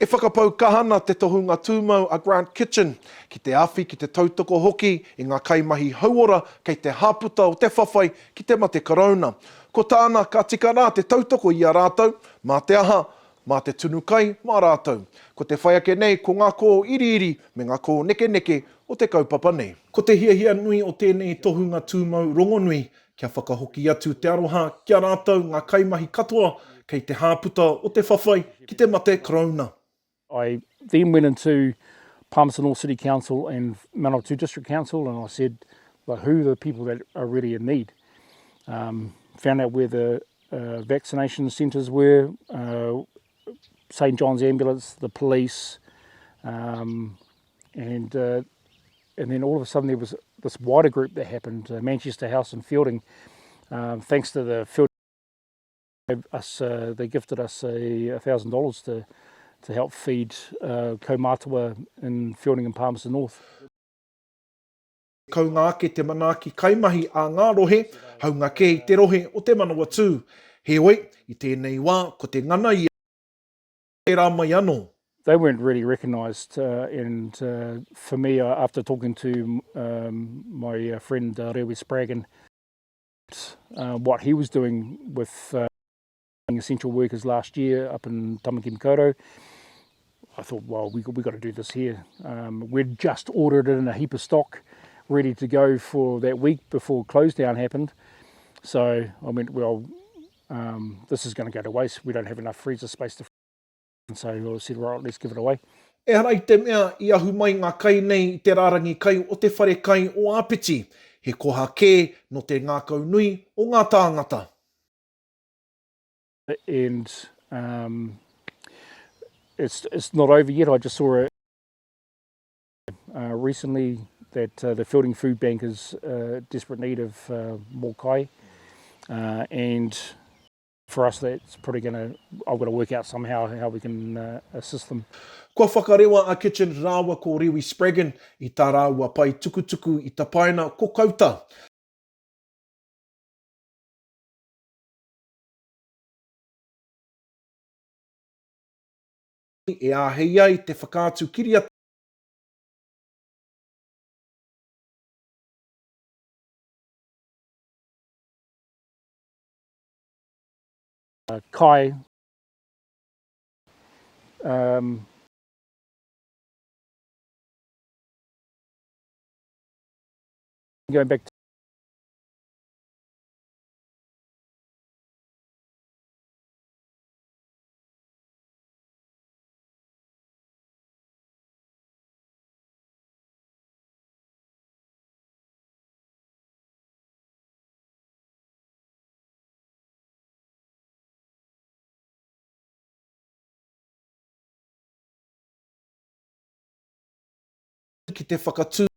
E whakapau kahana te tohunga tumau a Grant Kitchen, ki te awhi, ki te tautoko hoki, i ngā kaimahi hauora, kei te haputa o te whawhai, ki te mate korona. Ko tāna ka tika rā te tautoko i a rātou, mā te aha, mā te tunu kai, mā rātou. Ko te whaiake nei, ko ngā kō iri, me ngā kō neke o te kaupapa nei. Ko te hiahia nui o tēnei tohunga tumau rongonui, kia whakahoki atu te aroha, kia rātou ngā kaimahi katoa, kei te haputa o te whawhai, ki te mate korona. I then went into Palmerston North City Council and Manawatū District Council, and I said, like, who are the people that are really in need? Found out where the vaccination centres were, St John's Ambulance, the police, and then all of a sudden there was this wider group that happened, Manchester House and Fielding. Thanks to the Fielding, they gifted us $1,000 to help feed matua in Fielding and Palmerston North. Kaungā te manaaki kaimahi a ngā rohe, haunga ke i te rohe o Te Manawatū. Heoi, i tēnei wā, ko te ngana i e rā mai anō. They weren't really recognised, and for me, after talking to my friend Rewe Spraggan, what he was doing with essential workers last year up in Tamakimikoto, I thought, well, we got to do this here. We'd just ordered in a heap of stock, ready to go for that week before close down happened. So I went, well, this is going to go to waste. We don't have enough freezer space to. And so I said, right, let's give it away. E harai te mea i ahu mai ngā kai nei i te rārangi kai o te whare kai o Apiti. He koha kē no te ngākau nui o ngā tāngata. And it's not over yet. I just saw recently that the Fielding Food Bank is desperate need of more kai, and for us that's probably I've got to work out somehow how we can assist them. Kua whakarewa a kitchen rāua ko Rewe Spraggan i tā rāua pai tukutuku i tā paina ko kauta. E āhei ai te whakātu kiria. Kai, going back to ki te whakatū.